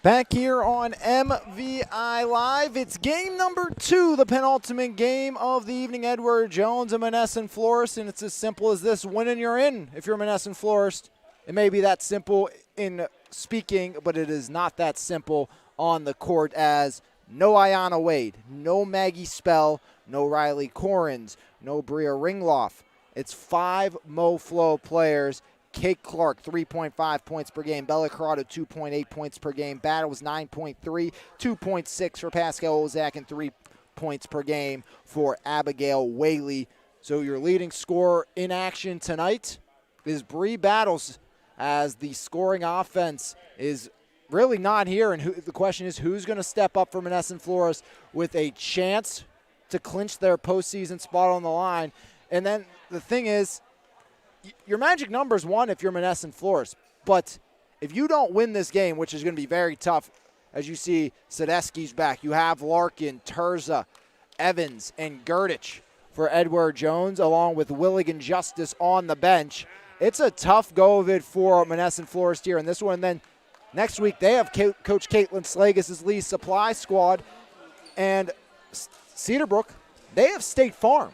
Back here on MVI Live, it's game number 2, the penultimate game of the evening. Edward Jones and Monessen Florist, and it's as simple as this: win and you're in. If you're Monessen Florist, it may be that simple in speaking, but it is not that simple on the court, as no Ayanna Wade, no Maggie Spell, no Riley Corrins, no Bria Ringloff. It's 5 MoFlo players. Kate Clark, 3.5 points per game. Bella Corrado, 2.8 points per game. Battles, 9.3, 2.6 for Pascal Ozak, and 3 points per game for Abigail Whaley. So your leading scorer in action tonight is Bree Battles, as the scoring offense is really not here. And the question is, who's going to step up for Monessen Florist with a chance to clinch their postseason spot on the line? And then the thing is, your magic number is 1 if you're Monessen Florist. But if you don't win this game, which is going to be very tough, as you see, Sadesky's back. You have Larkin, Terza, Evans, and Gerdich for Edward Jones, along with Willigan Justice on the bench. It's a tough go of it for Monessen Florist here in this one. And then next week, they have Coach Caitlin Slagus' Lee's supply squad. And Cedarbrook, they have State Farm.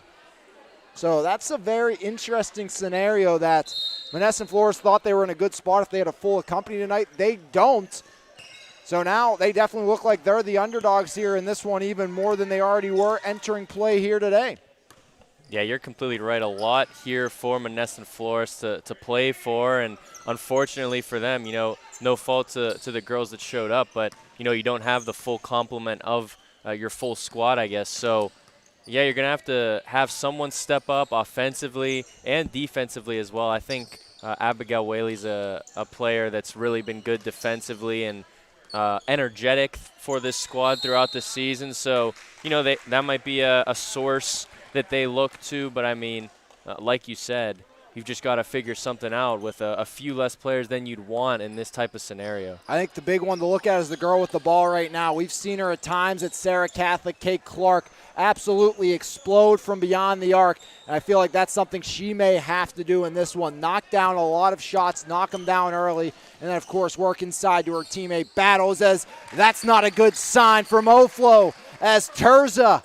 So that's a very interesting scenario that Monessen Florist thought they were in a good spot if they had a full company tonight. They don't. So now they definitely look like they're the underdogs here in this one, even more than they already were entering play here today. Yeah, you're completely right. A lot here for Monessen Florist to play for, and unfortunately for them, no fault to the girls that showed up, but, you don't have the full complement of your full squad, I guess. So, yeah, you're going to have someone step up offensively and defensively as well. I think Abigail Whaley's a player that's really been good defensively and energetic for this squad throughout the season. So, that might be a source that they look to. But, I mean, like you said, you've just got to figure something out with a few less players than you'd want in this type of scenario. I think the big one to look at is the girl with the ball right now. We've seen her at times at Sarah Catholic. Kate Clark absolutely explode from beyond the arc, and I feel like that's something she may have to do in this one. Knock down a lot of shots, knock them down early, and then, of course, work inside to her teammate Battles, as that's not a good sign for MoFlo, as Terza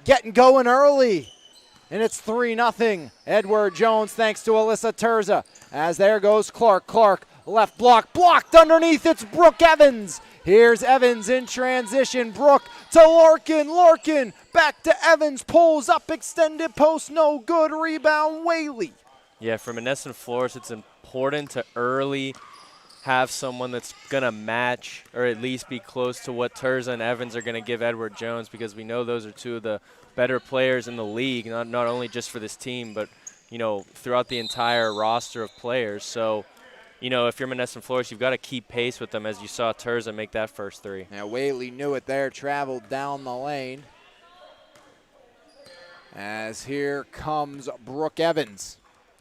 getting going early. And it's 3-0. Edward Jones thanks to Alyssa Terza. As there goes Clark. Clark, left block, blocked underneath. It's Brooke Evans. Here's Evans in transition. Brooke to Larkin. Larkin back to Evans. Pulls up, extended post. No good. Rebound, Whaley. Yeah, for Monessen Florist, it's important to early have someone that's going to match or at least be close to what Terza and Evans are going to give Edward Jones, because we know those are two of the better players in the league, not only just for this team, but, throughout the entire roster of players. So, if you're Monessen Florist, you've got to keep pace with them, as you saw Terza make that first 3. Now, Whaley knew it there, traveled down the lane. As here comes Brooke Evans.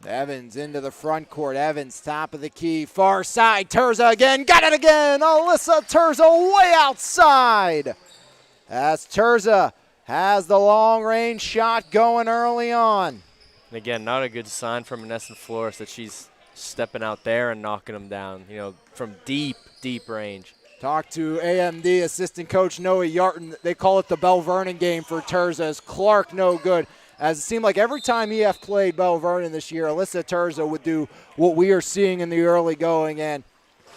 Evans into the front court. Evans, top of the key, far side. Terza again, got it again. Alyssa Terza way outside. As Terza has the long-range shot going early on. And again, not a good sign from Monessen Florist that she's stepping out there and knocking them down, from deep, deep range. Talk to AMD assistant coach Noah Yarton. They call it the Bell Vernon game for Terza, as Clark no good. As it seemed like every time EF played Bell Vernon this year, Alyssa Terza would do what we are seeing in the early going. And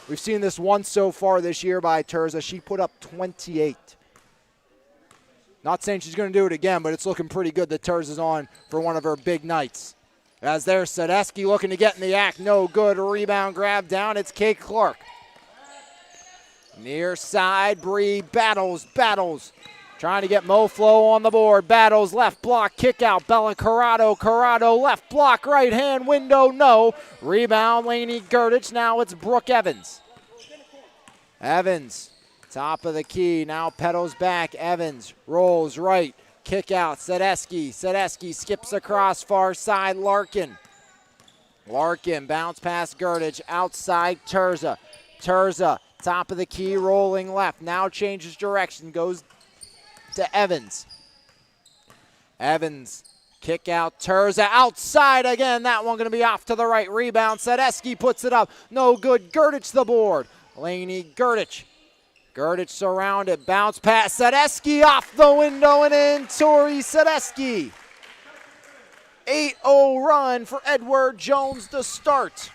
we've seen this once so far this year by Terza. She put up 28. Not saying she's going to do it again, but it's looking pretty good that Terza's on for one of her big nights. As there's Sadesky looking to get in the act. No good. Rebound grab down. It's Kate Clark. Near side, Bree Battles. Trying to get MoFlo on the board. Battles, left block, kick out. Bella Corrado. Corrado, left block, right hand window, no. Rebound, Lainey Gerdich. Now it's Brooke Evans. Evans, top of the key. Now pedals back. Evans rolls right. Kick out. Sadesky skips across far side. Larkin, bounce past Gerdich. Outside Terza. Top of the key, rolling left. Now changes direction. Goes to Evans. Kick out. Terza outside again. That one going to be off to the right. Rebound. Sadesky puts it up. No good. Gerdich the board. Lainey Gerdich Gerdich surrounded, bounce pass, Sadecki off the window and in, Tori Sadecki. 8-0 run for Edward Jones to start.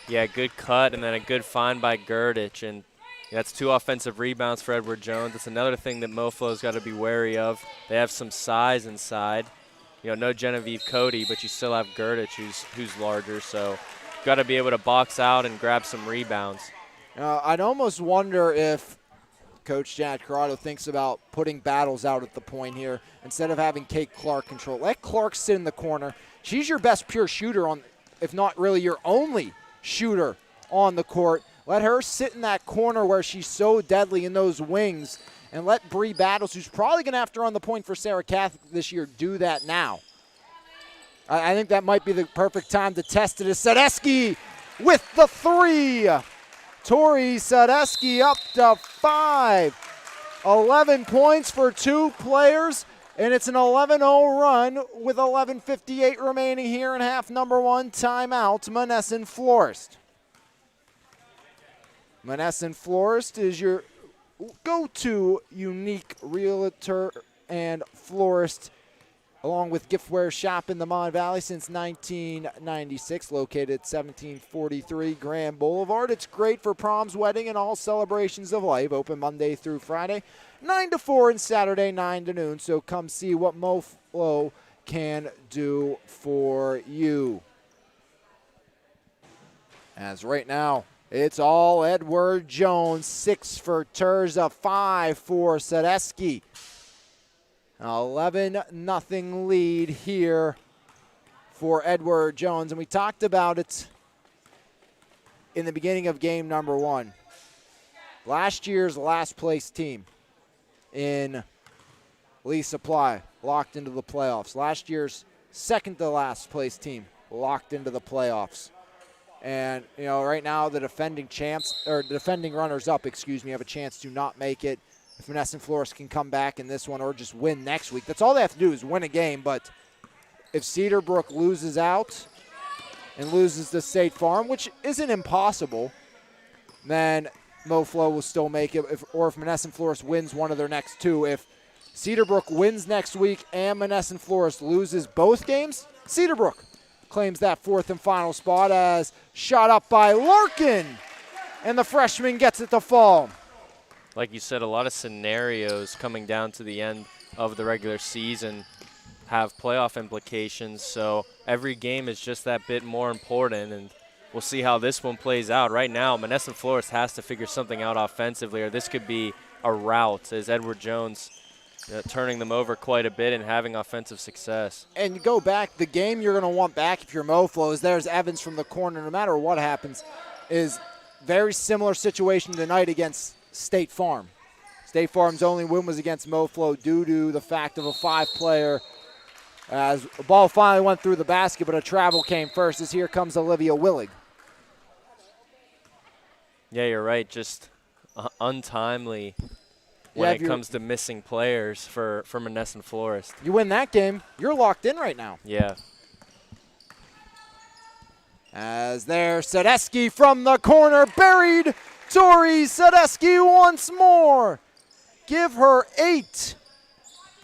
Yeah, good cut and then a good find by Gerdich, and that's 2 offensive rebounds for Edward Jones. That's another thing that MoFlo's got to be wary of. They have some size inside. You know, no Genevieve Cody, but you still have Gerdich who's larger, so got to be able to box out and grab some rebounds. I'd almost wonder if Coach Janet Corrado thinks about putting Battles out at the point here instead of having Kate Clark control. Let Clark sit in the corner. She's your best pure shooter on, if not really your only shooter on the court. Let her sit in that corner where she's so deadly in those wings, and let Bree Battles, who's probably going to have to run the point for Sarah Catholic this year, do that now. I think that might be the perfect time to test it as Sadecki with the 3. Tori Sadecki up to 5. 11 points for 2 players, and it's an 11-0 run with 11:58 remaining here in half number 1. Timeout, Monessen Florist. Monessen Florist is your go-to unique realtor and florist, along with giftware shop in the Mon Valley since 1996, located at 1743 Grand Boulevard. It's great for proms, wedding, and all celebrations of life. Open Monday through Friday, 9 to 4, and Saturday, 9 to noon. So come see what MoFlo can do for you. As right now, it's all Edward Jones. 6 for Terza, 5 for Sadecki. 11-0 lead here for Edward Jones. And we talked about it in the beginning of game number 1. Last year's last place team in Lee Supply locked into the playoffs. Last year's second to last place team locked into the playoffs. And, you know, right now the defending champs, or defending runners-up, have a chance to not make it. If Monessen Florist can come back in this one or just win next week, that's all they have to do is win a game. But if Cedarbrook loses out and loses to State Farm, which isn't impossible, then MoFlo will still make it. Or if Monessen Florist wins one of their next 2. If Cedarbrook wins next week and Monessen Florist loses both games, Cedarbrook claims that 4th and final spot as shot up by Larkin. And the freshman gets it to fall. Like you said, a lot of scenarios coming down to the end of the regular season have playoff implications, so every game is just that bit more important, and we'll see how this one plays out. Right now, Monessen Florist has to figure something out offensively, or this could be a rout as Edward Jones turning them over quite a bit and having offensive success. And you go back, the game you're going to want back if you're MoFlo is there's Evans from the corner. No matter what happens, is very similar situation tonight against State Farm. State Farm's only win was against MoFlo due to the fact of a 5-player, as the ball finally went through the basket, but a travel came first, as here comes Olivia Willig. Yeah, you're right. Just untimely when it comes to missing players for Monessen Florist. You win that game, you're locked in right now. Yeah. As there, Sadecki from the corner, buried. Tori Sadecki once more. Give her 8.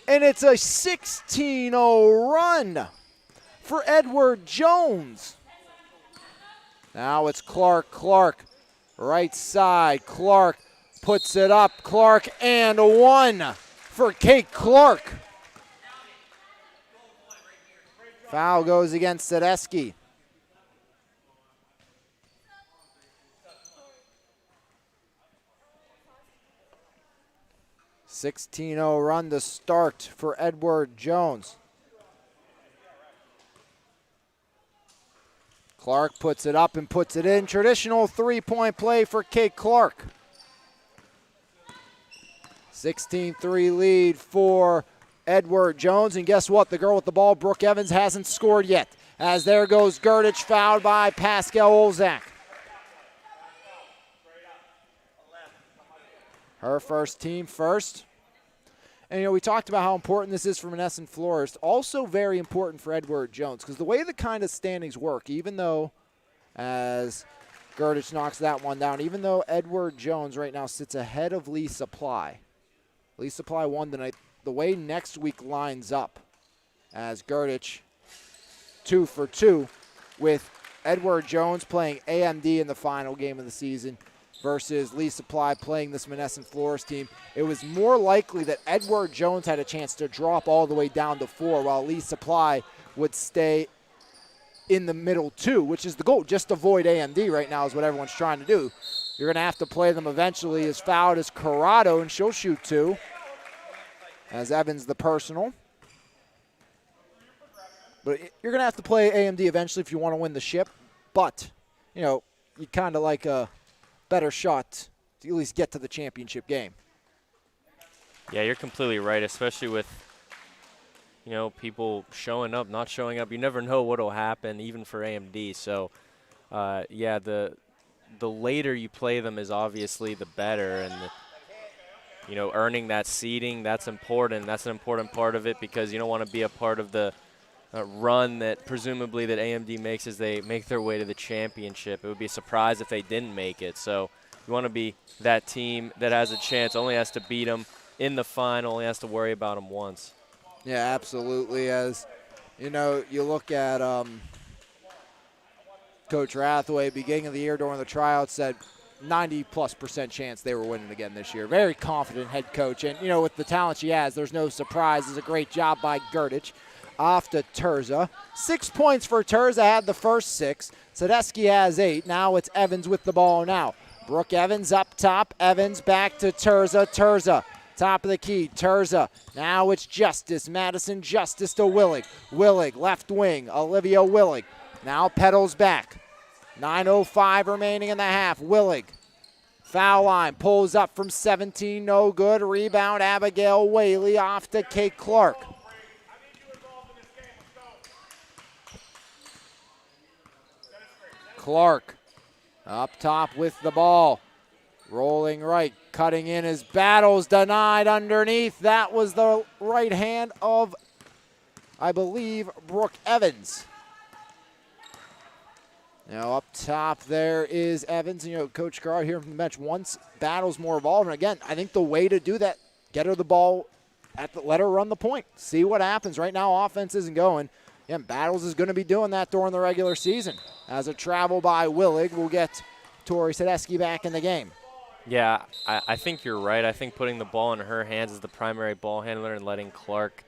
And it's a 16-0 run for Edward Jones. Now it's Clark. Clark, right side. Clark puts it up. Clark and 1 for Kate Clark. Foul goes against Sadecki. 16-0 run to start for Edward Jones. Clark puts it up and puts it in. Traditional 3-point play for Kate Clark. 16-3 lead for Edward Jones. And guess what? The girl with the ball, Brooke Evans, hasn't scored yet. As there goes Gerdich, fouled by Pascal Olzak. Her first team first. And, you know, we talked about how important this is for Monessen Florist. Also very important for Edward Jones, because the way the kind of standings work, even though as Gurditch knocks that one down, even though Edward Jones right now sits ahead of Lee Supply. Lee Supply won tonight. The way next week lines up, as Gurditch 2 for 2 with Edward Jones playing AMD in the final game of the season versus Lee Supply playing this Monessen Florist team, it was more likely that Edward Jones had a chance to drop all the way down to 4 while Lee Supply would stay in the middle 2, which is the goal. Just avoid AMD right now is what everyone's trying to do. You're going to have to play them eventually. As fouled as Corrado, and she'll shoot 2. As Evans the personal. But you're going to have to play AMD eventually if you want to win the ship. But, you know, you kind of like a better shot to at least get to the championship game. Yeah, you're completely right, especially with, you know, people showing up, not showing up. You never know what will happen, even for AMD. So, yeah, the later you play them is obviously the better. And, you know, earning that seeding, that's important. That's an important part of it because you don't want to be a part of the run that presumably that AMD makes as they make their way to the championship. It would be a surprise if they didn't make it. So you want to be that team that has a chance, only has to beat them in the final, only has to worry about them once. Yeah, absolutely. As, you know, you look at Coach Rathway, beginning of the year during the tryouts, said 90+% chance they were winning again this year. Very confident head coach. And, you know, with the talent she has, there's no surprise. It's a great job by Gurditch. Off to Terza. 6 points for Terza, had the first 6. Sadesky has 8. Now it's Evans with the ball now. Brooke Evans up top. Evans back to Terza. Terza, top of the key. Terza. Now it's Justice. Madison Justice to Willig. Willig, left wing. Olivia Willig. Now pedals back. 9:05 remaining in the half. Willig. Foul line. Pulls up from 17. No good. Rebound. Abigail Whaley off to Kate Clark. Clark up top with the ball. Rolling right. Cutting in as Battles denied underneath. That was the right hand of, I believe, Brooke Evans. Now up top there is Evans. You know, Coach Carr here from the bench wants Battles more involved. And again, I think the way to do that, get her the ball, let her run the point. See what happens. Right now, offense isn't going. Yeah, Battles is going to be doing that during the regular season. As a travel by Willig, we'll get Tori Sadesky back in the game. Yeah, I think you're right. I think putting the ball in her hands as the primary ball handler and letting Clark,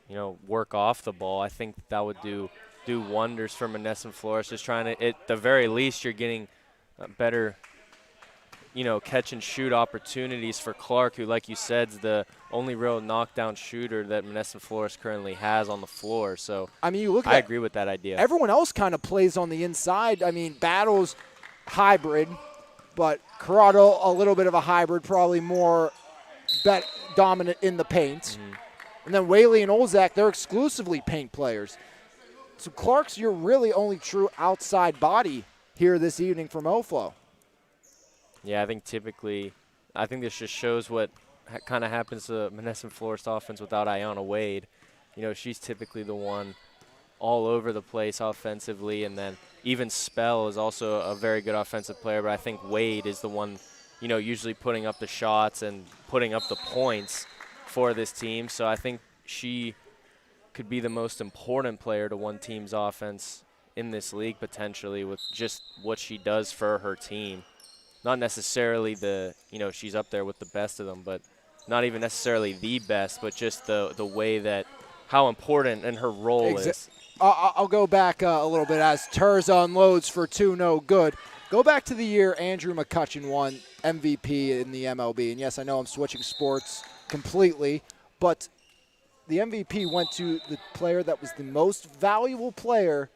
you know, work off the ball, I think that would do wonders for Monessen Florist. Just trying to, at the very least, you're getting better, you know, catch and shoot opportunities for Clark, who, like you said, is the only real knockdown shooter that Monessen Florist currently has on the floor. So I mean, you look at I agree with that idea. Everyone else kind of plays on the inside. I mean, Battles hybrid, but Corrado a little bit of a hybrid, probably more dominant in the paint. Mm-hmm. And then Whaley and Olzak, they're exclusively paint players. So Clark's your really only true outside body here this evening from Oflo. Yeah, I think this just shows what kind of happens to Monessen Florist offense without Ayanna Wade. You know, she's typically the one all over the place offensively, and then even Spell is also a very good offensive player, but I think Wade is the one, you know, usually putting up the shots and putting up the points for this team. So I think she could be the most important player to one team's offense in this league potentially with just what she does for her team. Not necessarily she's up there with the best of them, but not even necessarily the best, but just the way that how important and her role is. I'll go back a little bit as Terza unloads for 2, no good. Go back to the year Andrew McCutcheon won MVP in the MLB. And yes, I know I'm switching sports completely, but the MVP went to the player that was the most valuable player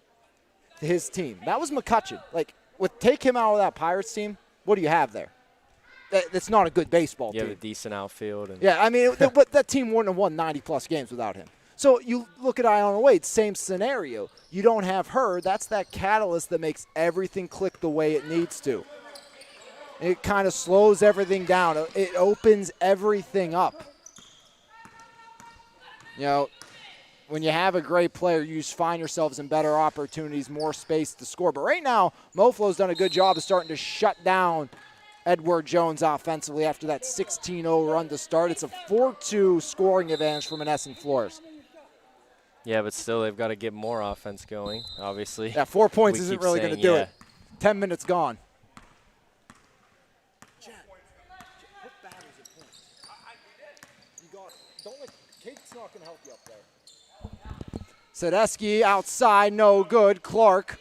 to his team. That was McCutcheon. Like, take him out of that Pirates team, what do you have there? That's not a good baseball team. You have a decent outfield. Yeah, I mean, but that team wouldn't have won 90-plus games without him. So you look at Ayanna Wade, same scenario. You don't have her. That's that catalyst that makes everything click the way it needs to. It kind of slows everything down. It opens everything up. You know, when you have a great player, you just find yourselves in better opportunities, more space to score. But right now, MoFlo's done a good job of starting to shut down Edward Jones offensively after that 16-0 run to start. It's a 4-2 scoring advantage for Monessen Florist. Yeah, but still, they've got to get more offense going, obviously. Yeah, 4 points isn't really going to do it. 10 minutes gone. Kate's not going to help you up there. Sadesky outside, no good. Clark.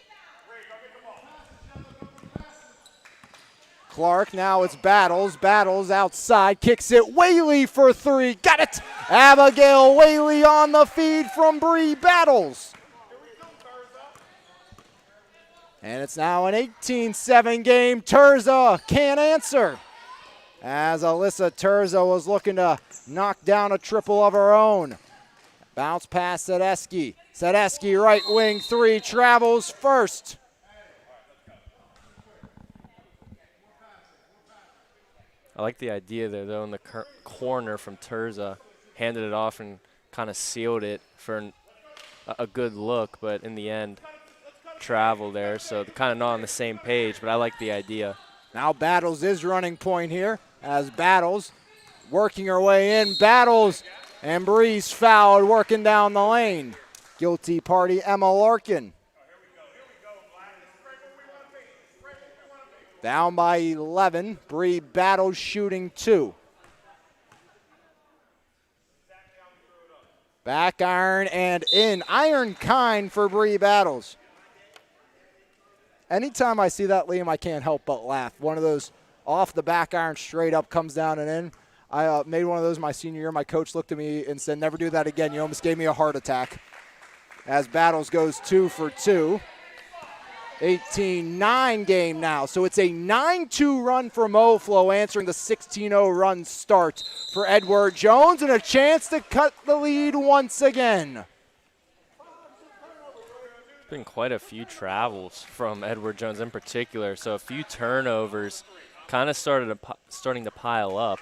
Clark, now it's Battles. Battles outside, kicks it. Whaley for three, got it! Abigail Whaley on the feed from Bree Battles. And it's now an 18-7 game. Terza can't answer, as Alyssa Terza was looking to knock down a triple of her own. Bounce past Sadesky. Sadesky, right wing three, travels first. I like the idea there, though, in the corner from Terza. Handed it off and kind of sealed it for a good look, but in the end, travel there. So they're kind of not on the same page, but I like the idea. Now Battles is running point here, as Battles working her way in. Battles and Breeze fouled, working down the lane. Guilty party Emma Larkin. Down by 11. Bree Battles shooting 2. Back iron and in. Iron kind for Bree Battles. Anytime I see that, Liam, I can't help but laugh. One of those off the back iron straight up comes down and in. I made one of those my senior year. My coach looked at me and said, never do that again. You almost gave me a heart attack. As Battles goes 2 for 2. 18-9 game now. So it's a 9-2 run for MoFlo, answering the 16-0 run start for Edward Jones, and a chance to cut the lead once again. Been quite a few travels from Edward Jones in particular, so a few turnovers kind of starting to pile up,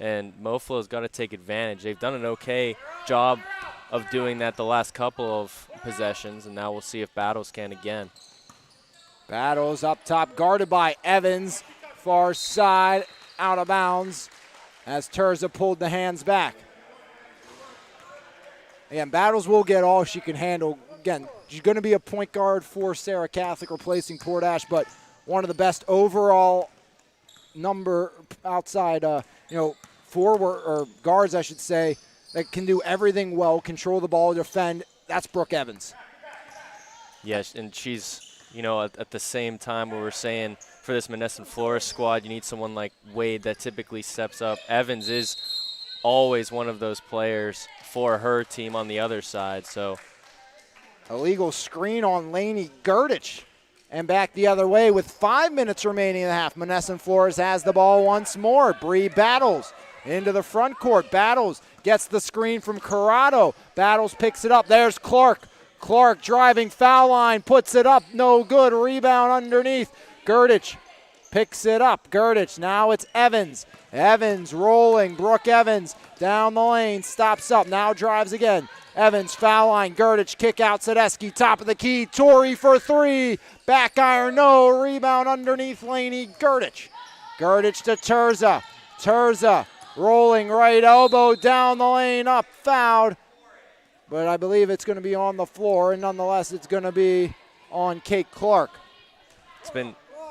and MoFlo's got to take advantage. They've done an okay job of doing that the last couple of possessions, and now we'll see if Battles can again. Battles up top, guarded by Evans. Far side, out of bounds, as Terza pulled the hands back. Again, Battles will get all she can handle. Again, she's going to be a point guard for Sarah Catholic, replacing Portash, but one of the best overall number outside, forward or guards, I should say, that can do everything well, control the ball, defend. That's Brooke Evans. Yes, and she's, at the same time we were saying for this Monessen Florist squad, you need someone like Wade that typically steps up. Evans is always one of those players for her team on the other side. So illegal screen on Lainey Gurdich. And back the other way with 5 minutes remaining in the half. Monessen Florist has the ball once more. Bree Battles into the front court. Battles gets the screen from Corrado. Battles picks it up. There's Clark. Clark driving foul line, puts it up, no good. Rebound underneath. Gurdich picks it up. Gurdich, now it's Evans. Evans rolling. Brooke Evans down the lane, stops up, now drives again. Evans, foul line. Gurdich, kick out. Sadesky, top of the key. Torrey for three. Back iron, no. Rebound underneath Laney. Gurdich. Gurdich to Terza. Terza rolling right elbow down the lane, up, fouled. But I believe it's going to be on the floor, and nonetheless, it's going to be on Kate Clark. It's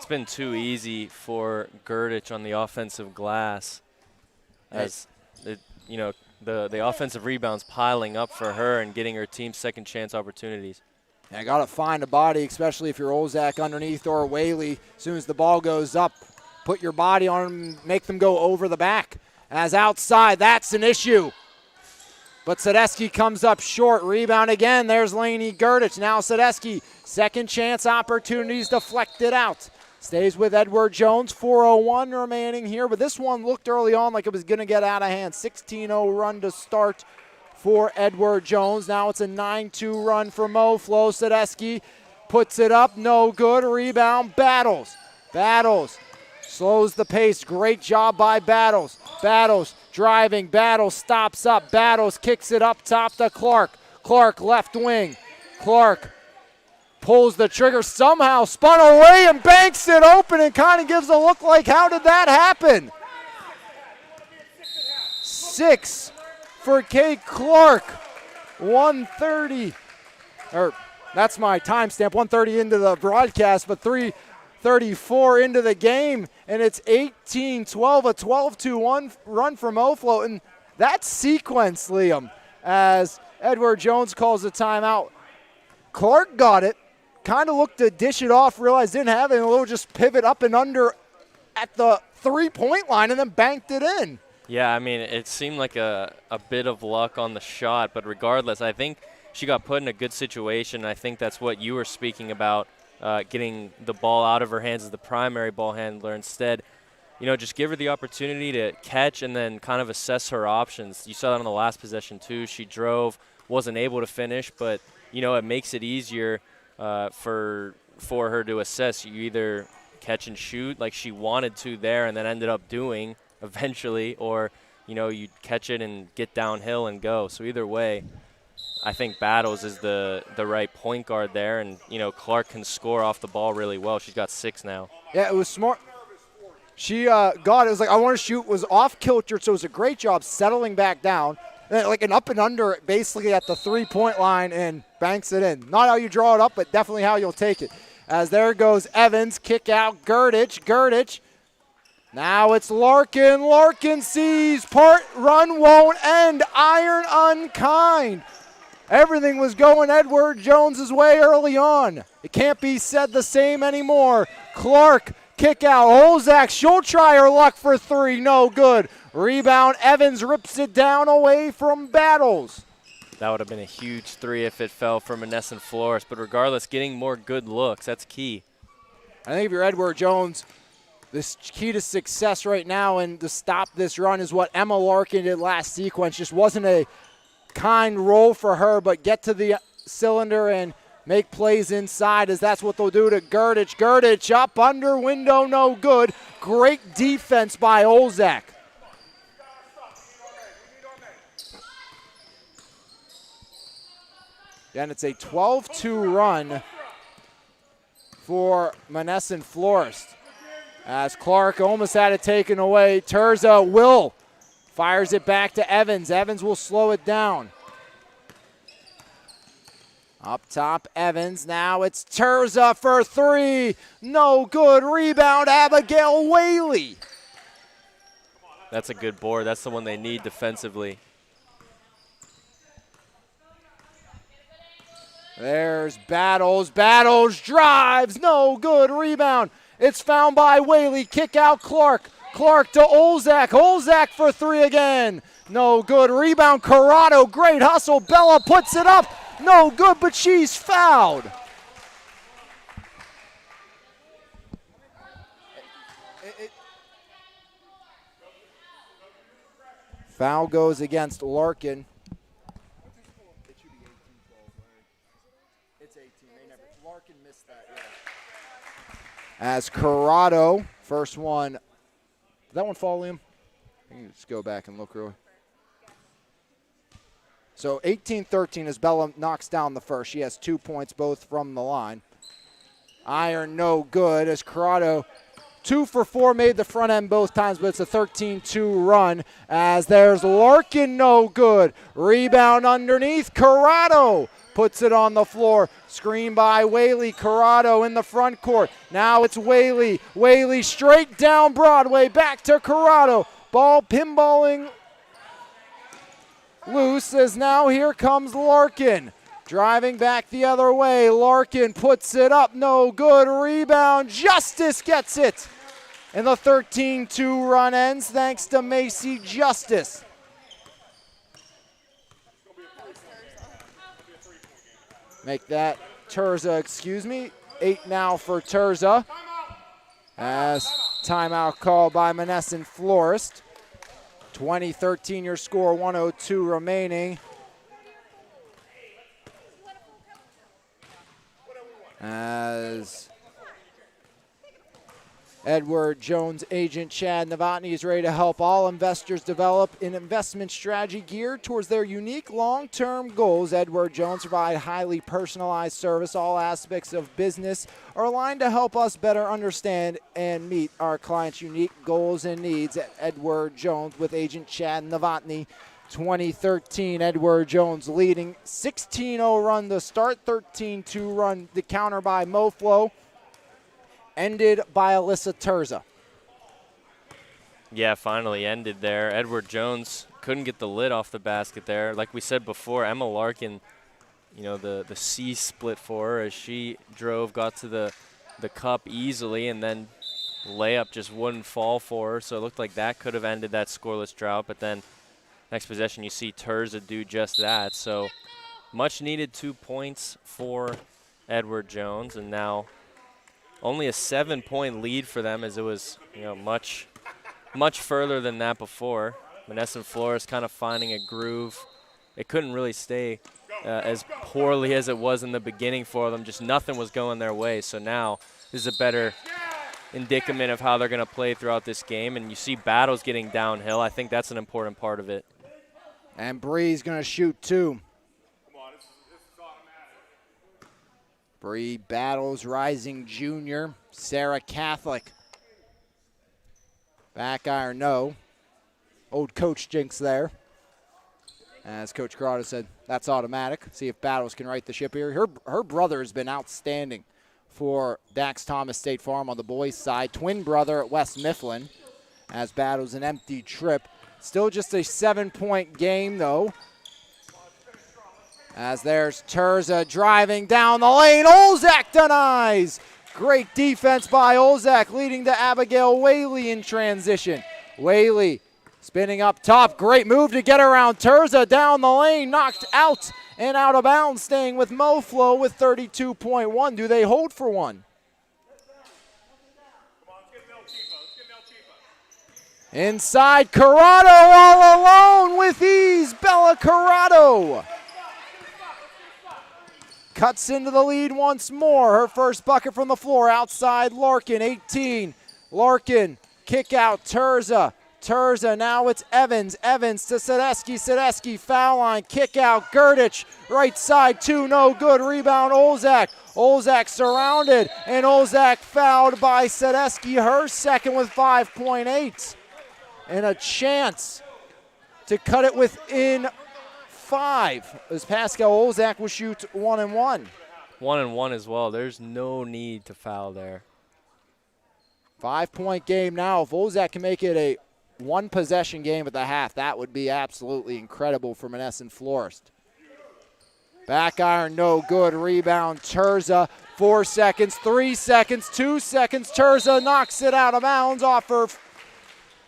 been too easy for Gurdich on the offensive glass, as the offensive rebounds piling up for her and getting her team second chance opportunities. I got to find a body, especially if you're Olzak underneath or Whaley. As soon as the ball goes up, put your body on them, make them go over the back. As outside, that's an issue. But Sadesky comes up short. Rebound again. There's Lainey Gurdich. Now Sadesky, second chance opportunities, deflected out. Stays with Edward Jones. 4:01 remaining here. But this one looked early on like it was going to get out of hand. 16-0 run to start for Edward Jones. Now it's a 9-2 run for MoFlo. Sadesky puts it up. No good. Rebound. Battles. Battles. Slows the pace. Great job by Battles. Battles driving. Battles stops up. Battles kicks it up top to Clark. Clark, left wing. Clark pulls the trigger, somehow spun away and banks it open and kind of gives a look like, how did that happen? 6 for Kate Clark. 130, or that's my timestamp, 130 into the broadcast, but 3:34 into the game, and it's 18-12, a 12-2-1 run for Moflo, and that sequence, Liam, as Edward Jones calls the timeout. Clark got it, kind of looked to dish it off, realized didn't have it, and a little just pivot up and under at the 3-point line, and then banked it in. Yeah, I mean, it seemed like a bit of luck on the shot, but regardless, I think she got put in a good situation. I think that's what you were speaking about, getting the ball out of her hands as the primary ball handler. Instead, you know, just give her the opportunity to catch and then kind of assess her options. You saw that on the last possession too. She drove, wasn't able to finish, but, you know, it makes it easier for her to assess. You either catch and shoot like she wanted to there and then ended up doing eventually, or, you know, you catch it and get downhill and go. So either way, I think Battles is the right point guard there, and, you know, Clark can score off the ball really well. She's got 6 now. Yeah, it was smart. She got it. It was like, I want to shoot, was off kilter, so it was a great job settling back down. And then, like an up and under basically at the 3-point line, and banks it in. Not how you draw it up, but definitely how you'll take it. As there goes Evans, kick out Gurditch. Now it's Larkin. Larkin sees part run won't end. Iron unkind. Everything was going Edward Jones's way early on. It can't be said the same anymore. Clark, kick out. Olzak, she'll try her luck for 3. No good. Rebound. Evans rips it down away from Battles. That would have been a huge 3 if it fell for Monessen Florist. But regardless, getting more good looks, that's key. I think if you're Edward Jones, this key to success right now and to stop this run is what Emma Larkin did last sequence. Just wasn't a kind roll for her, but get to the cylinder and make plays inside, as that's what they'll do to Gurditch. Gurditch up under window, no good. Great defense by Olzak. And it's a 12-2 run for Monessen Florist. As Clark almost had it taken away, Terza will fires it back to Evans. Evans will slow it down. Up top, Evans. Now it's Terza for 3. No good. Rebound, Abigail Whaley. That's a good board. That's the one they need defensively. There's Battles. Battles drives. No good. Rebound. It's found by Whaley. Kick out Clark. Clark to Olzak. Olzak for 3 again. No good. Rebound Corrado. Great hustle. Bella puts it up. No good, but she's fouled. Foul goes against Larkin. It should be 18-12, right? It's 18. Larkin missed that, yeah. As Corrado, first one. Did that one fall, Liam? I can just go back and look real. So 18-13 as Bella knocks down the first. She has 2 points, both from the line. Iron no good as Corrado 2 for 4 made the front end both times, but it's a 13-2 run as there's Larkin no good. Rebound underneath. Corrado puts it on the floor. Screen by Whaley. Corrado in the front court. Now it's Whaley. Whaley straight down Broadway. Back to Corrado. Ball pinballing loose as now here comes Larkin. Driving back the other way. Larkin puts it up. No good. Rebound. Justice gets it. And the 13-2 run ends thanks to Macy Justice. Make that Terza, excuse me. 8 now for Terza. As timeout called by Monessen Florist. 20-13 your score, 102 remaining. As Edward Jones agent Chad Novotny is ready to help all investors develop an investment strategy geared towards their unique long-term goals. Edward Jones provides highly personalized service. All aspects of business are aligned to help us better understand and meet our clients' unique goals and needs. Edward Jones with agent Chad Novotny. 2013, Edward Jones leading 16-0 run to start, 13-2 run the counter by MoFlo. Ended by Alyssa Terza. Yeah, finally ended there. Edward Jones couldn't get the lid off the basket there. Like we said before, Emma Larkin, you know, the C split for her as she drove, got to the cup easily, and then layup just wouldn't fall for her. So it looked like that could have ended that scoreless drought. But then next possession, you see Terza do just that. So much needed 2 points for Edward Jones, and now only a 7-point lead for them, as it was, you know, much further than that before. Monessen Florist kind of finding a groove. It couldn't really stay as poorly as it was in the beginning for them. Just nothing was going their way. So now this is a better indicament of how they're going to play throughout this game. And you see battles getting downhill. I think that's an important part of it. And Bree's going to shoot 2. Bree battles rising junior, Sarah Catholic. Back iron, no. Old coach jinx there. As Coach Corrado said, that's automatic. See if Battles can right the ship here. Her brother has been outstanding for Dax Thomas State Farm on the boys' side. Twin brother at West Mifflin. As Battles an empty trip. Still just a 7-point game, though. As there's Terza driving down the lane. Olzak denies. Great defense by Olzak, leading to Abigail Whaley in transition. Whaley spinning up top. Great move to get around Terza down the lane. Knocked out and out of bounds. Staying with MoFlo with 32.1. Do they hold for one? Inside, Corrado all alone with ease. Bella Corrado cuts into the lead once more. Her first bucket from the floor. Outside Larkin, 18. Larkin, kick out Terza. Terza, now it's Evans. Evans to Sadesky. Sadesky, foul line, kick out. Gerdich, right side, 2, no good. Rebound, Olzak. Olzak surrounded, and Olzak fouled by Sadesky. Her second with 5.8. And a chance to cut it within 5 as Pascal Olzak will shoot 1 and 1. 1 and 1 as well. There's no need to foul there. 5-point game now. If Olzak can make it a 1-possession game at the half, that would be absolutely incredible for Monessen Florist. Back iron, no good. Rebound, Terza. 4 seconds, 3 seconds, 2 seconds. Terza knocks it out of bounds off her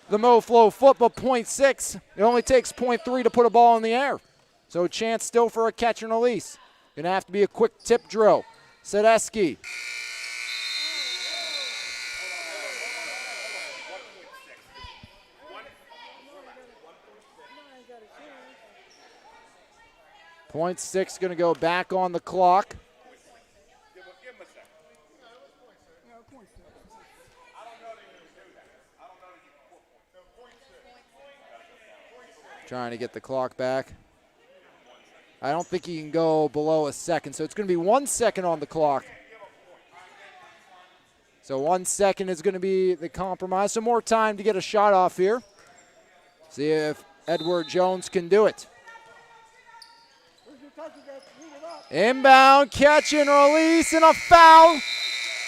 the MoFlo foot, but 0.6. It only takes 0.3 to put a ball in the air. So a chance still for a catch and release. Gonna have to be a quick tip drill. Sadesky. .6 gonna go back on the clock. Trying to get the clock back. I don't think he can go below a second, so it's going to be 1 second on the clock. So 1 second is going to be the compromise. Some more time to get a shot off here. See if Edward Jones can do it. Inbound, catch and release, and a foul.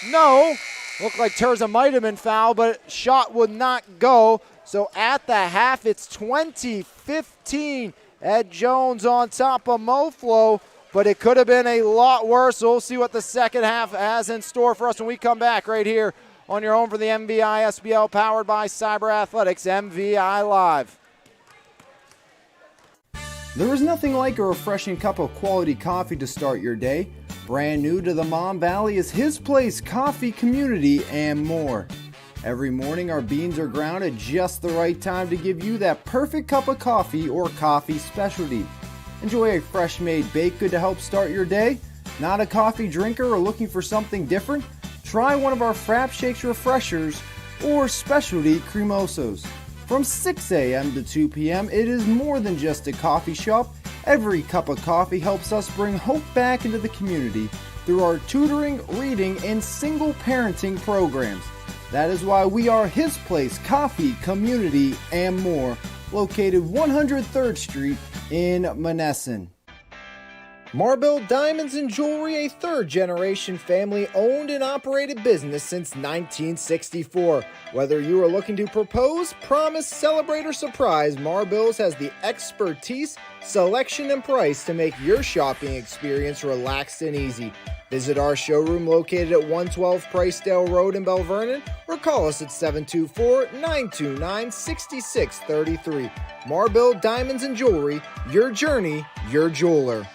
No. Looked like Terza might have been fouled, but shot would not go. So at the half, it's 20-15. Ed Jones on top of MoFlo, but it could have been a lot worse. So we'll see what the second half has in store for us when we come back right here on your home for the MVISBL, powered by Cyber Athletics, MVI Live. There is nothing like a refreshing cup of quality coffee to start your day. Brand new to the Mon Valley is His Place Coffee Community and more. Every morning our beans are ground at just the right time to give you that perfect cup of coffee or coffee specialty. Enjoy a fresh made baked good to help start your day? Not a coffee drinker or looking for something different? Try one of our Frap Shakes Refreshers or specialty cremosos. From 6 a.m. to 2 p.m., it is more than just a coffee shop. Every cup of coffee helps us bring hope back into the community through our tutoring, reading, and single parenting programs. That is why we are His Place Coffee, Community, and More, located 103rd Street in Monessen. Marble Diamonds and Jewelry, a third-generation family-owned and operated business since 1964. Whether you are looking to propose, promise, celebrate, or surprise, Marbills has the expertise, selection, and price to make your shopping experience relaxed and easy. Visit our showroom located at 112 Pricedale Road in Bell Vernon or call us at 724-929-6633. Marble Diamonds and Jewelry, your journey, your jeweler.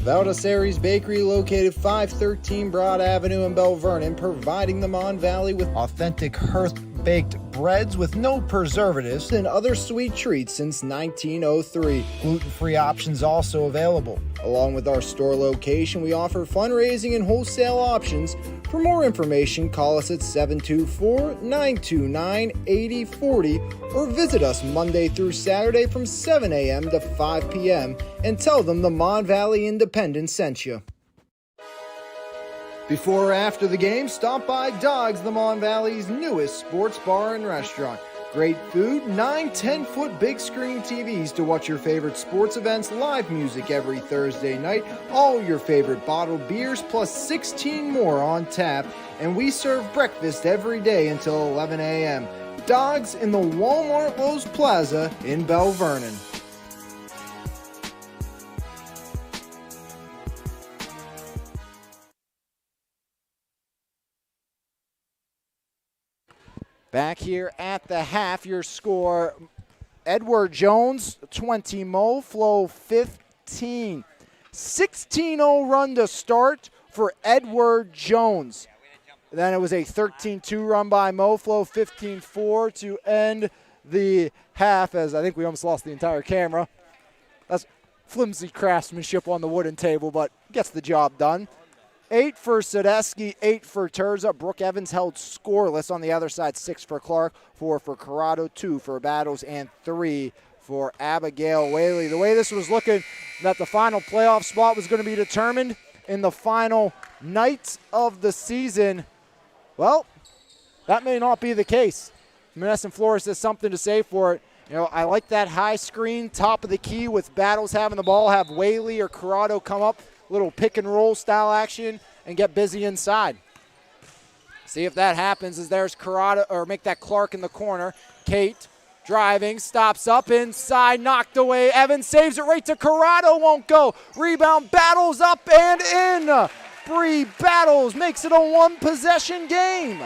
Valdesari's Bakery, located 513 Broad Avenue in Bell Vernon, providing the Mon Valley with authentic hearth-baked breads with no preservatives and other sweet treats since 1903. Gluten-free options also available. Along with our store location, we offer fundraising and wholesale options. For more information, call us at 724-929-8040 or visit us Monday through Saturday from 7 a.m. to 5 p.m. and tell them the Mon Valley Independent sent you. Before or after the game, stop by Dogs, the Mon Valley's newest sports bar and restaurant. Great food, 9 10-foot big screen TVs to watch your favorite sports events, live music every Thursday night, all your favorite bottled beers, plus 16 more on tap, and we serve breakfast every day until 11 a.m. Dogs in the Walmart Lowe's Plaza in Bell Vernon. Back here at the half, your score, Edward Jones, 20 Mo, Flo 15. 16-0 run to start for Edward Jones. Then it was a 13-2 run by Mo, Flo 15-4 to end the half, as I think we almost lost the entire camera. That's flimsy craftsmanship on the wooden table, but gets the job done. 8 for Sadesky, 8 for Terza. Brooke Evans held scoreless on the other side, 6 for Clark, 4 for Corrado, 2 for Battles, and 3 for Abigail Whaley. The way this was looking, that the final playoff spot was going to be determined in the final night of the season. Well, that may not be the case. Monessen Florist has something to say for it. You know, I like that high screen, top of the key with Battles having the ball, have Whaley or Corrado come up, little pick and roll style action, and get busy inside. See if that happens as there's Corrado, or make that Clark in the corner. Kate driving, stops up inside, knocked away. Evans saves it right to Corrado, won't go. Rebound, Battles up and in. Bree Battles makes it a one-possession game.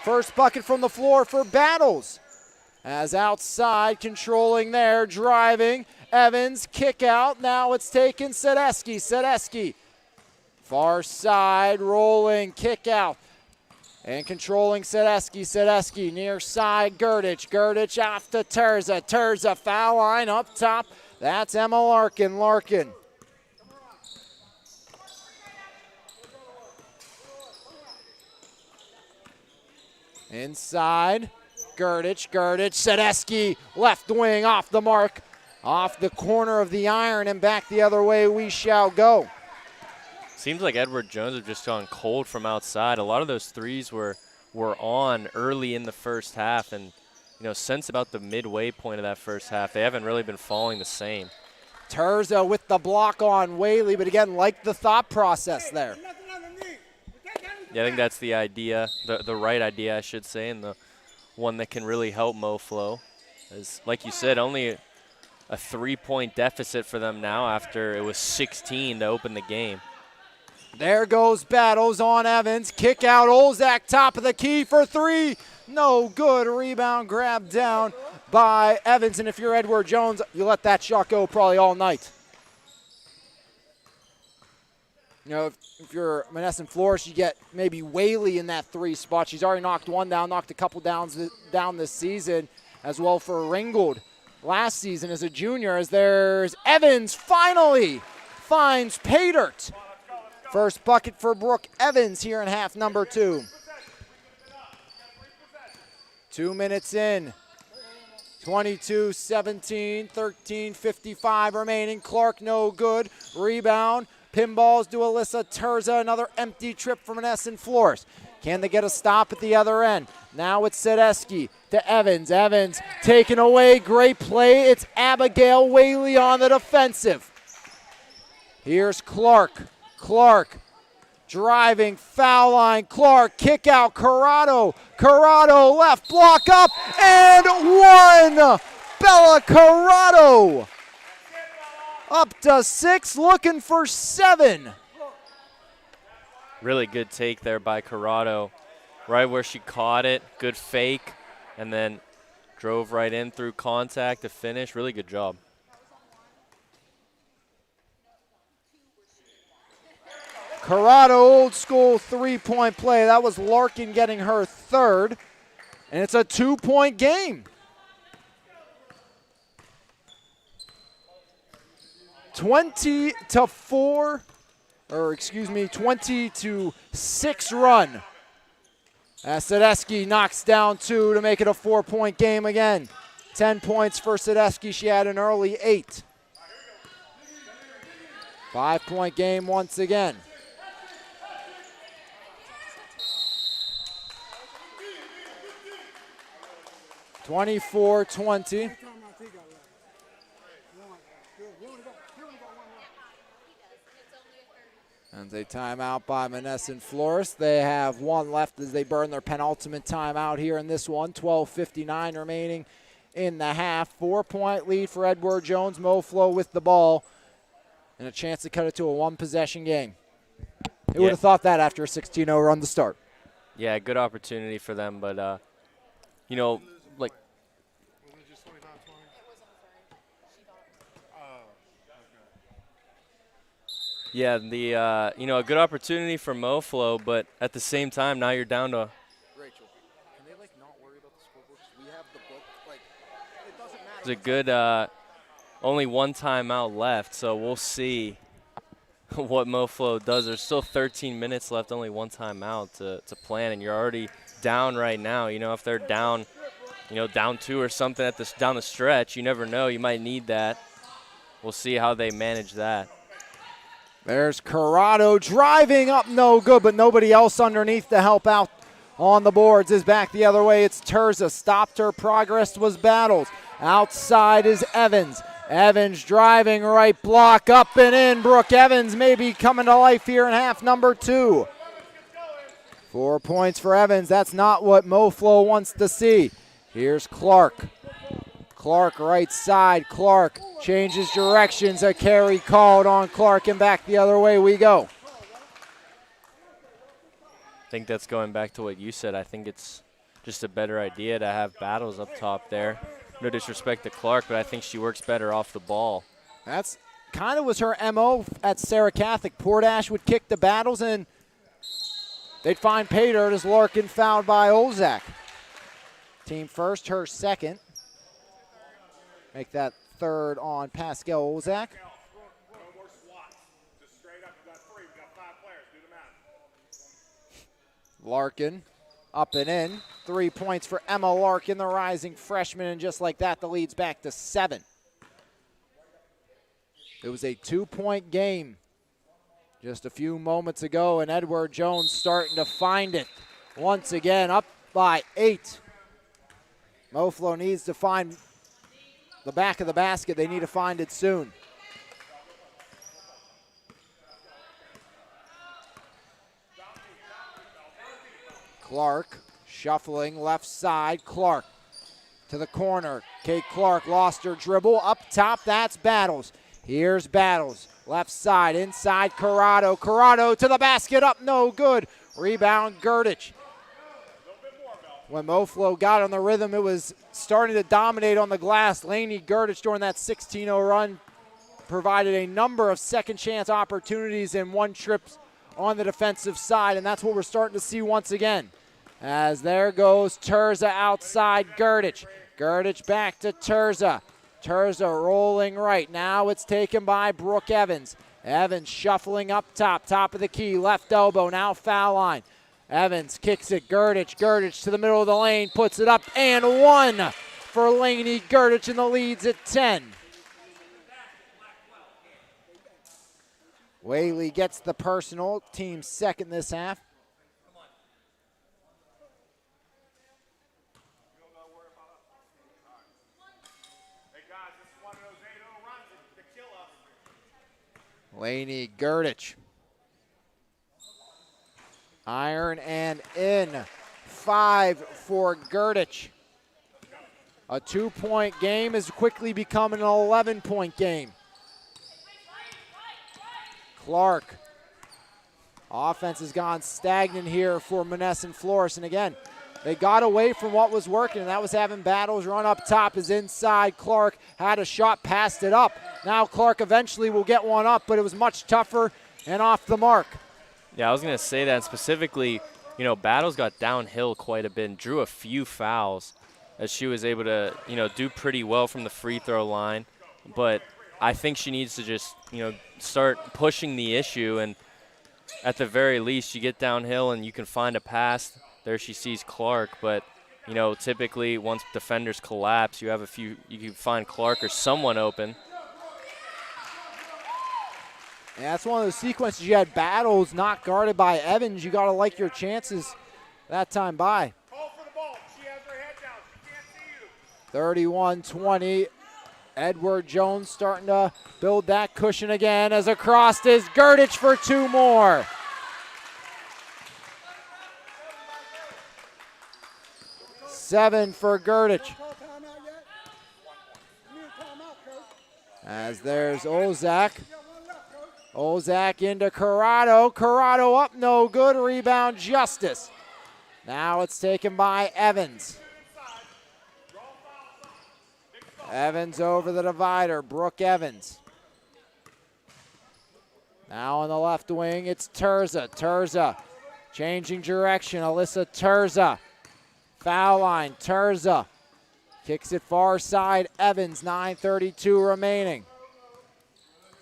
First bucket from the floor for Battles. As outside, controlling there, driving. Evans, kick out. Now it's taken Sadesky. Sadesky. Far side, rolling, kick out. And controlling Sadesky. Sadesky near side, Gurdich. Gurdich off to Terza. Terza, foul line up top. That's Emma Larkin. Larkin. Inside, Gurdich. Gurdich, Sadesky, left wing off the mark. Off the corner of the iron and back the other way we shall go. Seems like Edward Jones have just gone cold from outside. A lot of those threes were on early in the first half, and you know, since about the midway point of that first half, they haven't really been falling the same. Terza with the block on Whaley, but again, like the thought process there. Yeah, I think that's the idea, the right idea, I should say, and the one that can really help MoFlo. As like you said, only a 3-point deficit for them now after it was 16 to open the game. There goes Battles on Evans. Kick out Olzak, top of the key for 3. No good. Rebound grabbed down by Evans. And if you're Edward Jones, you let that shot go probably all night. You know, if you're Monessen Florist, you get maybe Whaley in that 3 spot. She's already knocked one down, knocked a couple down this season as well for Ringgold last season as a junior, as there's Evans finally finds pay dirt. First bucket for Brooke Evans here in half number 2. 2 minutes in. 22-17, 13:55 remaining. Clark no good. Rebound. Pinballs to Alyssa Terza. Another empty trip from Monessen Florist. Can they get a stop at the other end? Now it's Sedeski to Evans. Evans taken away. Great play. It's Abigail Whaley on the defensive. Here's Clark. Clark driving, foul line. Clark, kick out. Corrado. Corrado left, block up, and one. Bella Corrado up to 6, looking for 7. Really good take there by Corrado. Right where she caught it, good fake, and then drove right in through contact to finish. Really good job. Corrado, old school 3-point play. That was Larkin getting her 3rd, and it's a 2-point game. 20-6 run. Sedeski knocks down 2 to make it a 4-point game again. 10 points for Sedeski. She had an early 8. 5-point game once again. (24-20). And a timeout by Monessen Florist. They have 1 left as they burn their penultimate timeout here in this one. 12:59 remaining in the half. 4-point lead for Edward Jones. Moflo with the ball and a chance to cut it to a 1-possession game. Who would have thought that after a 16-0 run to start? Yeah, good opportunity for them, but, you know, like, yeah, the you know, a good opportunity for Moflo, but at the same time, now you're down to. Rachel, can they not worry about the scoreboard? We have the book. It doesn't matter. It's a good, only 1 timeout left, so we'll see what Moflo does. There's still 13 minutes left, only 1 timeout to plan, and you're already down right now. You know, if they're down, down 2 or something down the stretch, you never know. You might need that. We'll see how they manage that. There's Corrado driving up, no good, but nobody else underneath to help out on the boards. Is back the other way. It's Terza. Stopped her progress was Battles. Outside is Evans. Evans driving right, block up and in. Brooke Evans maybe coming to life here in half number 2. 4 points for Evans. That's not what Moflo wants to see. Here's Clark. Clark right side. Clark changes directions. A carry called on Clark, and back the other way we go. I think that's going back to what you said. I think it's just a better idea to have Battles up top there. No disrespect to Clark, but I think she works better off the ball. That's kind of was her MO at Sarah Catholic. Portash would kick the Battles, and they'd find pay dirt as Larkin fouled by Olzak. Team first, her second. Make that 3rd on Pascal Olzak. Larkin up and in. 3 points for Emma Larkin, the rising freshman, and just like that, the lead's back to 7. It was a 2-point game just a few moments ago, and Edward Jones starting to find it. Once again, up by 8. Moflo needs to find the back of the basket. They need to find it soon. Clark shuffling left side. Clark to the corner. Kate Clark lost her dribble. Up top, that's Battles. Here's Battles. Left side, inside Corrado. Corrado to the basket, up, no good. Rebound, Gurdich. When Moflo got on the rhythm, it was starting to dominate on the glass. Lainey Gurdich during that 16-0 run provided a number of second chance opportunities and 1 trip on the defensive side, and that's what we're starting to see once again. As there goes Terza outside Gurdich. Gurdich back to Terza. Terza rolling right. Now it's taken by Brooke Evans. Evans shuffling up top of the key. Left elbow, now foul line. Evans kicks it, Gurdich to the middle of the lane, puts it up, and one for Lainey Gurdich, and the lead's at 10. Whaley gets the personal, team second this half. Lainey Gurdich. Iron and in. 5 for Gurdich. A 2-point game is quickly becoming an 11-point game. Clark. Offense has gone stagnant here for Monessen Florist. And again, they got away from what was working, and that was having battles. Run up top is inside. Clark had a shot, passed it up. Now Clark eventually will get one up, but it was much tougher and off the mark. Yeah, I was going to say that specifically, you know, Battles got downhill quite a bit and drew a few fouls as she was able to, you know, do pretty well from the free throw line. But I think she needs to just, you know, start pushing the issue, and at the very least you get downhill and you can find a pass. There she sees Clark, but, you know, typically once defenders collapse, you can find Clark or someone open. Yeah, that's one of those sequences. You had Battles not guarded by Evans. You got to like your chances that time by. Call for the ball. She has her head down. She can't see you. 31-20. Edward Jones starting to build that cushion again as across is Gurdich for 2 more. Seven for Gurdich. As there's Ozak. Ozak into Corrado. Corrado up, no good. Rebound, Justice. Now it's taken by Evans. Evans over the divider. Brooke Evans. Now on the left wing, it's Terza. Terza changing direction. Alyssa Terza. Foul line. Terza kicks it far side. Evans, 9:32 remaining.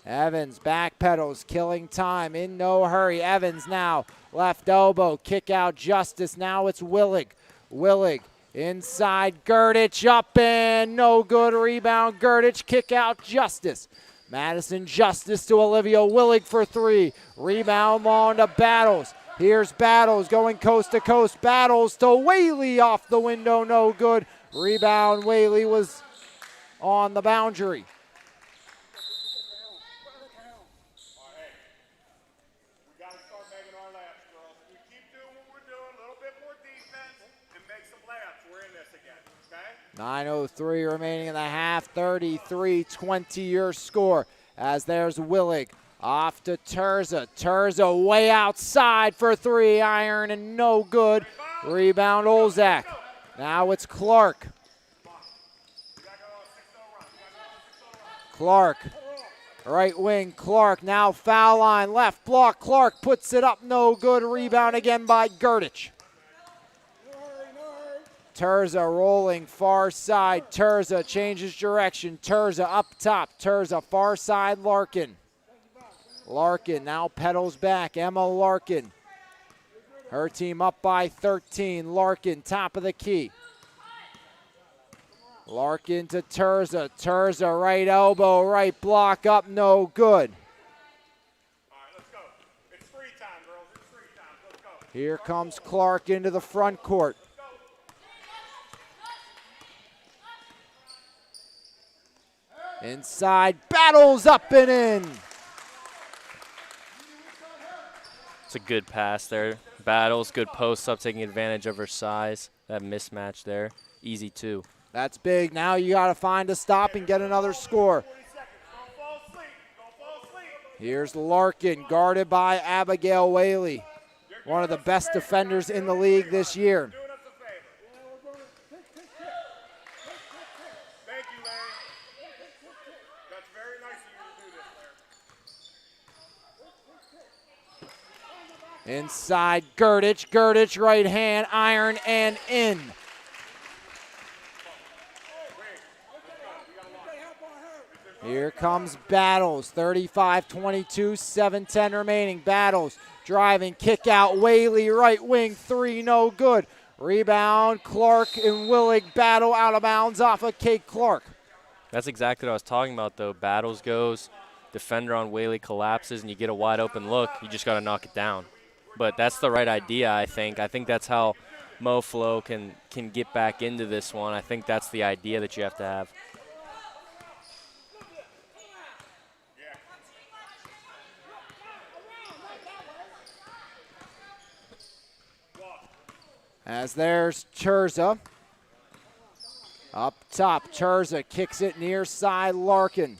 Evans backpedals, killing time, in no hurry. Evans now, left elbow, kick out Justice. Now it's Willig. Willig inside, Gurdich up and no good. Rebound, Gurdich, kick out Justice. Madison Justice to Olivia Willig for 3. Rebound long to Battles. Here's Battles going coast to coast. Battles to Whaley off the window, no good. Rebound, Whaley was on the boundary. We keep doing what we're doing, a little bit more defense, and make some layups. We're in this again, okay? 9:03 remaining in the half. 33-20 your score. As there's Willig off to Terza. Terza way outside for 3. Iron and no good. Rebound Olzak. Now it's Clark. Clark. Right wing, Clark, now foul line, left block, Clark puts it up, no good. Rebound again by Gurdich. Terza rolling far side. Terza changes direction. Terza up top. Terza far side, Larkin. Larkin now pedals back. Emma Larkin. Her team up by 13. Larkin, top of the key. Larkin to Terza. Terza, right elbow, right block up, no good. All right, let's go. It's free time, girls. It's free time. Let's go. Here comes Clark into the front court. Inside, Battles up and in. It's a good pass there. Battles, good post up, taking advantage of her size. That mismatch there. Easy 2. That's big. Now you got to find a stop and get another score. 20 seconds. Don't fall asleep. Don't fall asleep. Here's Larkin, guarded by Abigail Whaley, one of the best defenders in the league this year. Doing us a favor. Thank you, Larry. That's very nice of you to do this, Larry. Inside, Gurdich. Gurdich, right hand, iron, and in. Here comes Battles, 35-22, 7-10 remaining. Battles driving, kick out, Whaley, right wing, three, no good. Rebound, Clark and Willig battle out of bounds off of Kate Clark. That's exactly what I was talking about, though. Battles goes, defender on Whaley collapses, and you get a wide open look. You just got to knock it down. But that's the right idea, I think. I think that's how MoFlo can get back into this one. I think that's the idea that you have to have. As there's Cherza. Up top, Cherza kicks it near side, Larkin.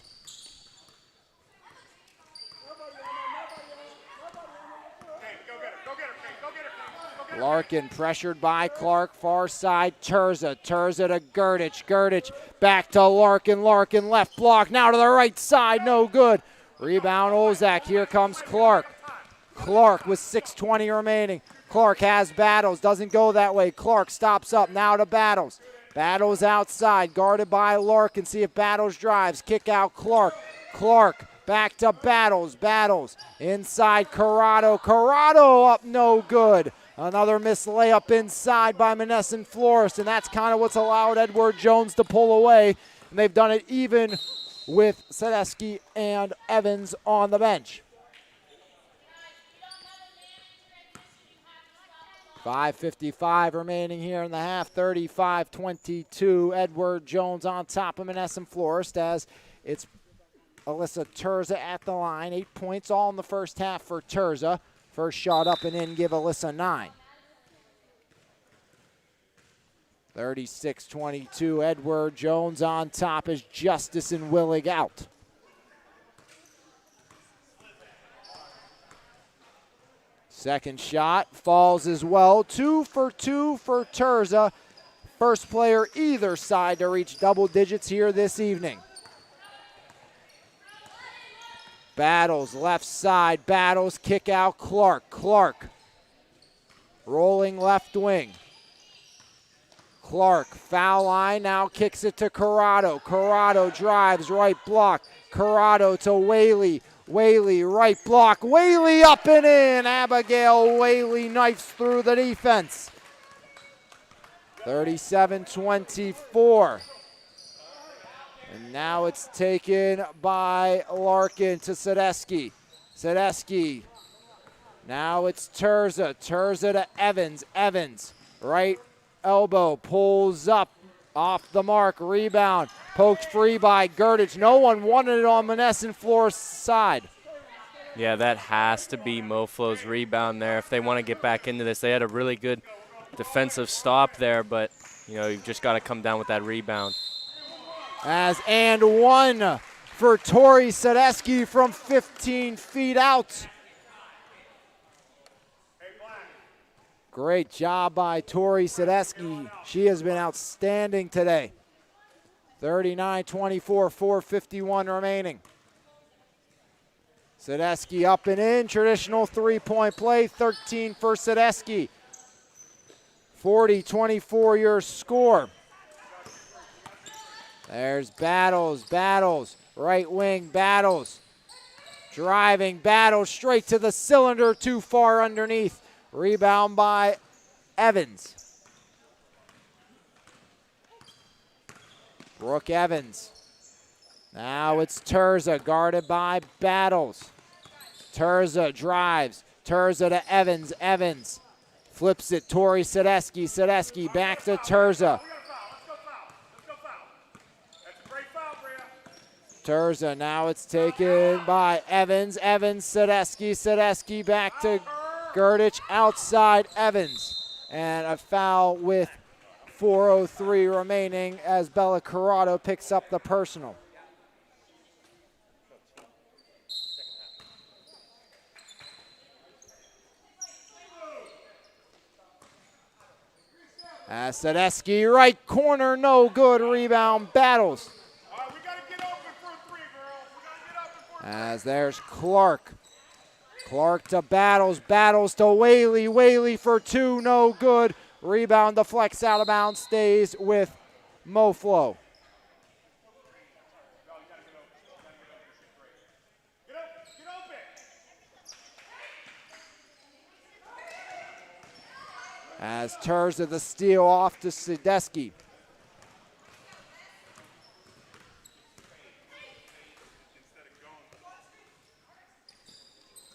Larkin pressured by Clark, far side, Cherza. Cherza to Gurdich. Gurdich back to Larkin. Larkin left block, now to the right side, no good. Rebound, Olzak. Here comes Clark. Clark with 6:20 remaining. Clark has Battles, doesn't go that way. Clark stops up, now to Battles. Battles outside, guarded by Larkin. See if Battles drives. Kick out Clark. Clark back to Battles. Battles inside Corrado. Corrado up, no good. Another missed layup inside by Monessen Florist, and that's kind of what's allowed Edward Jones to pull away. And they've done it even with Sadesky and Evans on the bench. 5:55 remaining here in the half, 35-22. Edward Jones on top of Monessen Florist as it's Alyssa Terza at the line. 8 points all in the first half for Terza. First shot up and in, give Alyssa 9. 36-22, Edward Jones on top as Justice and Willig out. Second shot falls as well. 2 for 2 for Terza. First player either side to reach double digits here this evening. Battles left side. Battles kick out Clark. Clark rolling left wing. Clark foul line, now kicks it to Corrado. Corrado drives right block. Corrado to Whaley. Whaley, right block. Whaley up and in. Abigail Whaley knifes through the defense. 37-24. And now it's taken by Larkin to Sadesky. Sadesky. Now it's Terza. Terza to Evans. Evans, right elbow, pulls up. Off the mark, rebound, poked free by Gurdich. No one wanted it on Monessen Florist's side. Yeah, that has to be MoFlo's rebound there. If they want to get back into this, they had a really good defensive stop there, but you know, you've just got to come down with that rebound. As and one for Tori Sadesky from 15 feet out. Great job by Tori Sadesky. She has been outstanding today. 39-24, 4:51 remaining. Sadesky up and in, traditional three-point play, 13 for Sadesky. 40-24 your score. There's Battles, Battles, right wing Battles. Driving Battles straight to the cylinder, too far underneath. Rebound by Evans. Brooke Evans. Now it's Terza, guarded by Battles. Terza drives. Terza to Evans. Evans flips it. Tori Sadesky. Sadesky back to Terza. Terza, now it's taken by Evans. Evans, Sadesky. Sadesky back to Gurdich, outside Evans. And a foul with 4:03 remaining as Bella Corrado picks up the personal. Sadesky, right corner, no good. Rebound, Battles. We got to get open for a three, girls. We got to get open for a three. As there's Clark. Clark to Battles. Battles to Whaley. Whaley for two, no good. Rebound deflects out of bounds, stays with MoFlo. As Terza the steal off to Sadesky.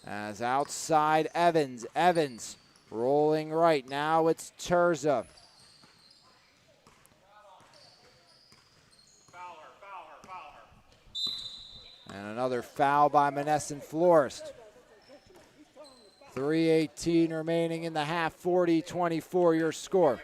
As outside Evans. Evans rolling right. Now it's Terza. And another foul by Monessen Florist. 3:18 remaining in the half, 40-24 your score.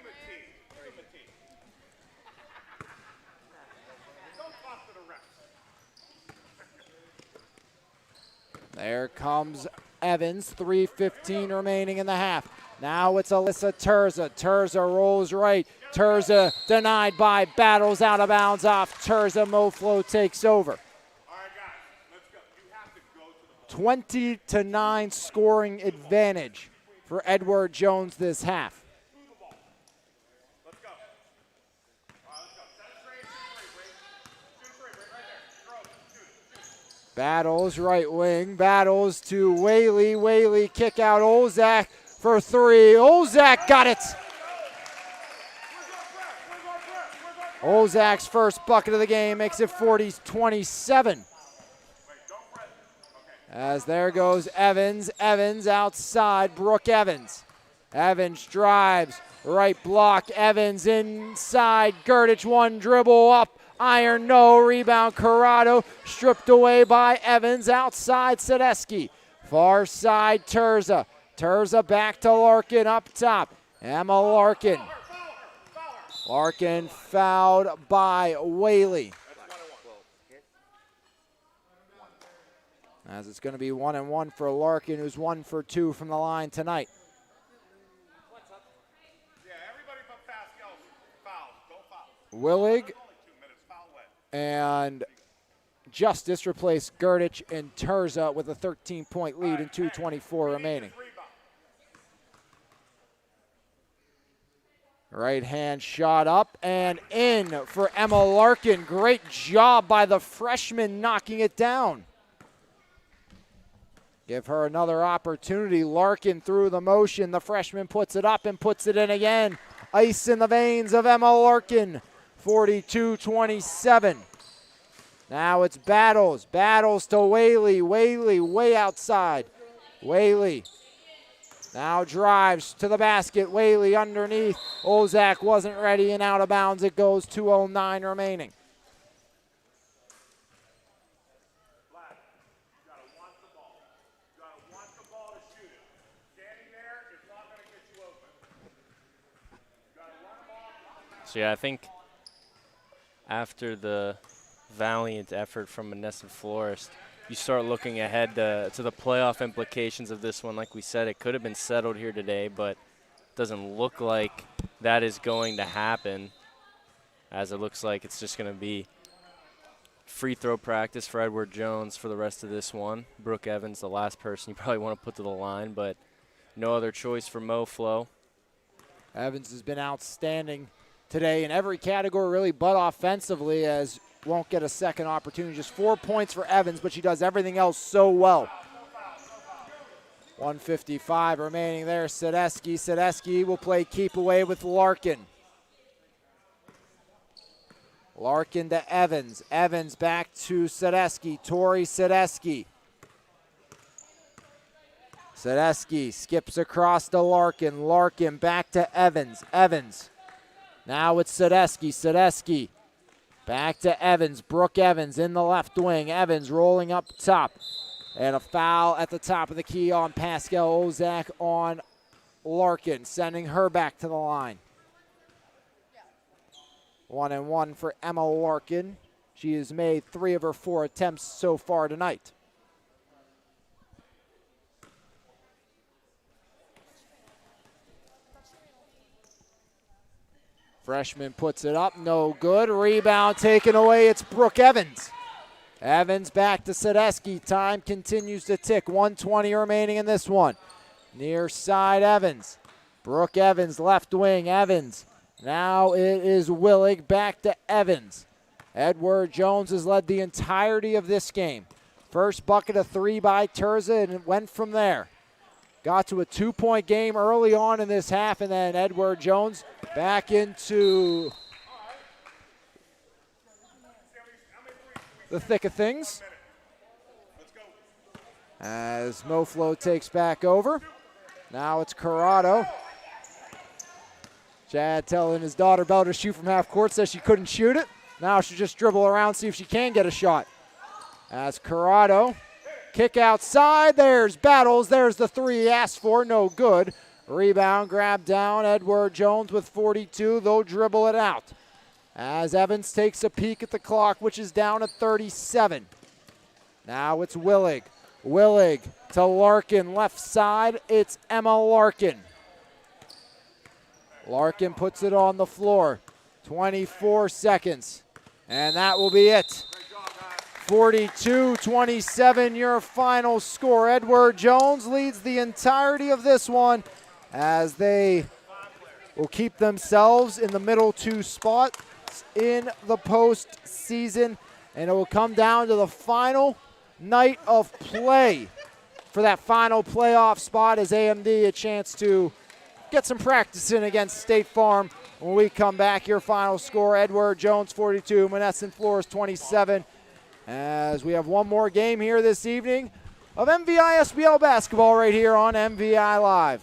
There comes Evans, 3:15 remaining in the half. Now it's Alyssa Terza. Terza rolls right. Terza denied by Battles, out of bounds off Terza. Moflo takes over. 20-9 scoring advantage for Edward Jones this half. Battles right wing, Battles to Whaley. Whaley kick out Olzak for three. Olzak got it. Olzak's first bucket of the game makes it 40-27. As there goes Evans. Evans outside, Brooke Evans. Evans drives, right block, Evans inside. Gerdich, one dribble up, iron no, rebound Corrado, stripped away by Evans. Outside Sadesky, far side Terza. Terza back to Larkin up top. Emma Larkin. Larkin fouled by Whaley. As it's going to be 1-1 for Larkin, who's 1 for 2 from the line tonight. Willig and Justice replace Gerdich and Terza with a 13-point lead and 2:24 remaining. Right hand shot up and in for Emma Larkin. Great job by the freshman knocking it down. Give her another opportunity. Larkin through the motion. The freshman puts it up and puts it in again. Ice in the veins of Emma Larkin. 42-27. Now it's Battles. Battles to Whaley. Whaley way outside. Whaley now drives to the basket. Whaley underneath. Olzak wasn't ready and out of bounds. It goes 2:09 remaining. So yeah, I think after the valiant effort from Monessen Florist, you start looking ahead to the playoff implications of this one. Like we said, it could have been settled here today, but it doesn't look like that is going to happen, as it looks like it's just going to be free throw practice for Edward Jones for the rest of this one. Brooke Evans, the last person you probably want to put to the line, but no other choice for Moflo. Evans has been outstanding today in every category, really, but offensively, as won't get a second opportunity. Just 4 points for Evans, but she does everything else so well. 1:55 remaining there. Sadesky. Sadesky will play keep away with Larkin. Larkin to Evans. Evans back to Sadesky. Tori Sadesky. Sadesky skips across to Larkin. Larkin back to Evans. Evans. Now it's Sadesky. Sadesky back to Evans. Brooke Evans in the left wing. Evans rolling up top. And a foul at the top of the key on Pascal Olzak on Larkin, sending her back to the line. 1-1 for Emma Larkin. She has made 3 of her 4 attempts so far tonight. Freshman puts it up, no good. Rebound taken away, it's Brooke Evans. Evans back to Sadesky. Time continues to tick. 1:20 remaining in this one. Near side Evans. Brooke Evans, left wing. Evans. Now it is Willig back to Evans. Edward Jones has led the entirety of this game. First bucket of 3 by Terza, and it went from there. got to a 2-point game early on in this half, and then Edward Jones back into the thick of things as Moflo takes back over. Now it's Corrado. Chad telling his daughter Bella to shoot from half court, says she couldn't shoot it. Now she'll just dribble around, see if she can get a shot. As Corrado, kick outside, there's Battles, there's the three he asked for, no good. Rebound, grab down, Edward Jones with 42, they'll dribble it out. As Evans takes a peek at the clock, which is down at 37. Now it's Willig. Willig to Larkin, left side, it's Emma Larkin. Larkin puts it on the floor. 24 seconds. And that will be it. 42-27, your final score. Edward Jones leads the entirety of this one as they will keep themselves in the middle two spots in the postseason. And it will come down to the final night of play for that final playoff spot as AMD a chance to get some practice in against State Farm. When we come back, your final score, Edward Jones 42, Monessen Florist 27. As we have one more game here this evening of MVISBL basketball right here on MVI Live.